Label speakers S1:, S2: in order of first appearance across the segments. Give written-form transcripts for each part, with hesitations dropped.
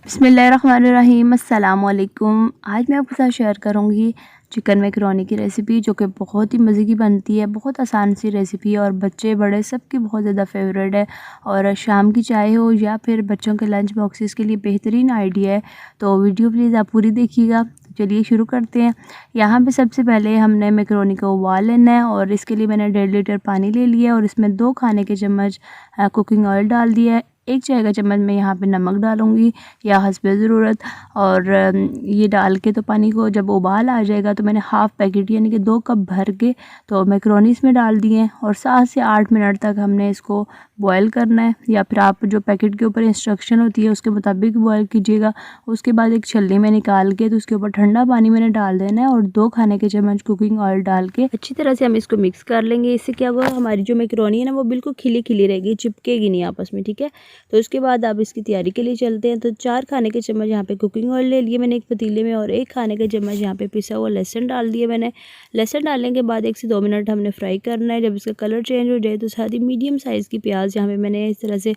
S1: बिस्मिल्लाहिर्रहमानिर्रहीम अस्सलाम वालेकुम। आज मैं आपके साथ शेयर करूंगी चिकन मैकरोनी की रेसिपी, जो कि बहुत ही मज़े की बनती है। बहुत आसान सी रेसिपी है और बच्चे बड़े सबकी बहुत ज़्यादा फेवरेट है। और शाम की चाय हो या फिर बच्चों के लंच बॉक्सेस के लिए बेहतरीन आइडिया है। तो वीडियो प्लीज़ आप पूरी देखिएगा। तो चलिए शुरू करते हैं। यहाँ पे सबसे पहले हमने मैकरोनी को उबाल लेना है और इसके लिए मैंने 1.5 लीटर पानी ले लिया और इसमें 2 खाने के चम्मच कुकिंग ऑयल डाल दिया है। 1 चाय का चम्मच मैं यहाँ पे नमक डालूँगी या हस्बे ज़रूरत। और ये डाल के तो पानी को जब उबाल आ जाएगा तो मैंने हाफ़ पैकेट यानी कि 2 कप भर के तो मैकरोनी इसमें डाल दिए हैं और 7 से 8 मिनट तक हमने इसको बॉयल करना है, या फिर आप जो पैकेट के ऊपर इंस्ट्रक्शन होती है उसके मुताबिक बॉयल कीजिएगा। उसके बाद एक छलनी में निकाल के तो उसके ऊपर ठंडा पानी मैंने डाल देना है और 2 खाने के चम्मच कुकिंग ऑयल डाल के अच्छी तरह से हम इसको मिक्स कर लेंगे। इससे क्या होगा, हमारी जो मैकरोनी है ना वो बिल्कुल खिली खिली रहेगी, चिपकेगी नहीं आपस में, ठीक है। तो इसके बाद आप इसकी तैयारी के लिए चलते हैं। तो 4 खाने के चम्मच यहाँ पे कुकिंग ऑयल ले लिए मैंने एक पतीले में और 1 खाने के चम्मच यहाँ पे पिसा हुआ लहसुन डाल दिया मैंने। लहसुन डालने के बाद 1 से 2 मिनट हमने फ्राई करना है। जब इसका कलर चेंज हो जाए तो साथ ही मीडियम साइज़ की प्याज यहाँ पे मैंने इस तरह से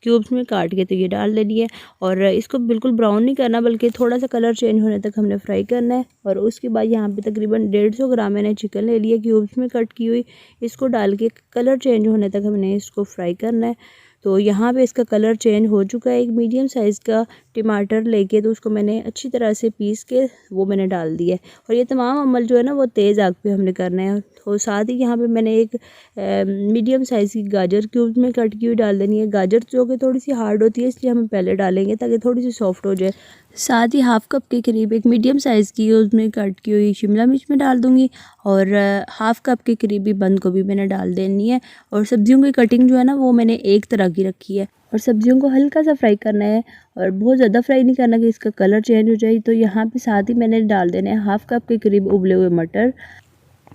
S1: क्यूब्स में काट के तो ये डाल देनी है। और इसको बिल्कुल ब्राउन नहीं करना, बल्कि थोड़ा सा कलर चेंज होने तक हमने फ्राई करना है। और उसके बाद यहाँ पे तकरीबन 150 ग्राम मैंने चिकन ले लिया क्यूब्स में कट की हुई। इसको डाल के कलर चेंज होने तक हमने इसको फ्राई करना है। तो यहाँ पे इसका कलर चेंज हो चुका है। एक मीडियम साइज़ का टमाटर लेके तो उसको मैंने अच्छी तरह से पीस के वो मैंने डाल दिया है। और ये तमाम अमल जो है ना वो तेज़ आग पे हमने करना है। और साथ ही यहाँ पे मैंने एक मीडियम साइज़ की गाजर क्यूब्स में कट की हुई डाल देनी है। गाजर जो कि थोड़ी सी हार्ड होती है इसलिए हम पहले डालेंगे ताकि थोड़ी सी सॉफ्ट हो जाए। साथ ही हाफ़ कप के करीब एक मीडियम साइज़ की उसमें कट की हुई शिमला मिर्च में डाल दूँगी और हाफ़ कप के करीब भी बंद गोभी मैंने डाल देनी है। और सब्जियों की कटिंग जो है ना वो मैंने एक तरह की रखी है और सब्जियों को हल्का सा फ्राई करना है और बहुत ज़्यादा फ्राई नहीं करना कि इसका कलर चेंज हो जाए। तो यहाँ पे साथ ही मैंने डाल देना है हाफ़ कप के करीब उबले हुए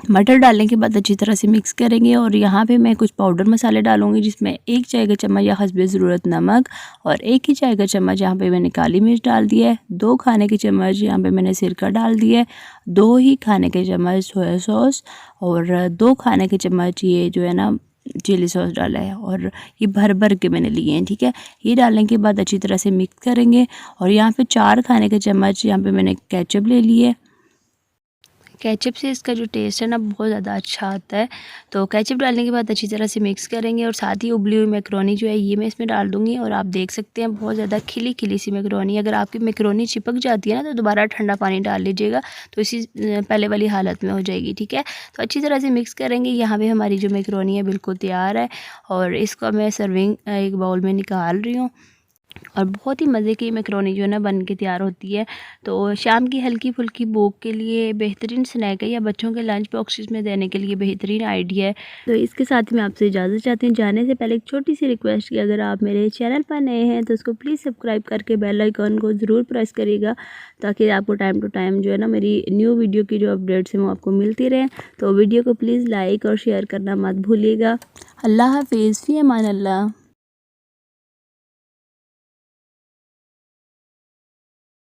S1: मटर डालने के बाद अच्छी तरह से मिक्स करेंगे। और यहाँ पे मैं कुछ पाउडर मसाले डालूंगी, जिसमें 1 चाय का चम्मच या हस्बे ज़रूरत नमक और 1 ही चाय का चम्मच यहाँ पे मैंने काली मिर्च डाल दिया है। 2 खाने के चम्मच यहाँ पे मैंने सिरका डाल दिया है। 2 ही खाने के चम्मच सोया सॉस और 2 खाने के चम्मच ये जो है ना चिली सॉस डाला है। और ये भर भर के मैंने लिए हैं, ठीक है। ये डालने के बाद अच्छी तरह से मिक्स करेंगे। और यहाँ पे 4 खाने के चम्मच यहाँ पे मैंने केचप ले लिए। केचप से इसका जो टेस्ट है ना बहुत ज़्यादा अच्छा आता है। तो केचप डालने के बाद अच्छी तरह से मिक्स करेंगे और साथ ही उबली हुई मैकरोनी जो है ये मैं इसमें डाल दूँगी। और आप देख सकते हैं बहुत ज़्यादा खिली खिली सी मैकरोनी। अगर आपकी मैकरोनी चिपक जाती है ना तो दोबारा ठंडा पानी डाल लीजिएगा, तो इसी पहले वाली हालत में हो जाएगी, ठीक है। तो अच्छी तरह से मिक्स करेंगे। यहाँ पर हमारी जो मैकरोनी है बिल्कुल तैयार है और इसको मैं सर्विंग एक बाउल में निकाल रही हूँ। और बहुत ही मज़े की मैकरोनी जो है ना बन के तैयार होती है। तो शाम की हल्की फुल्की भूख के लिए बेहतरीन स्नैक है, या बच्चों के लंच बॉक्सेस में देने के लिए बेहतरीन आइडिया है। तो इसके साथ मैं आपसे इजाज़त चाहती हूँ। जाने से पहले एक छोटी सी रिक्वेस्ट कि अगर आप मेरे चैनल पर नए हैं तो उसको प्लीज़ सब्सक्राइब करके बेल आइकॉन को ज़रूर प्रेस करिएगा, ताकि आपको टाइम टू टाइम जो है ना मेरी न्यू वीडियो की जो अपडेट्स हैं वो आपको मिलती रहें। तो वीडियो को प्लीज़ लाइक और शेयर करना मत भूलिएगा। अल्लाह हाफिज़, फ़ी अमान अल्लाह।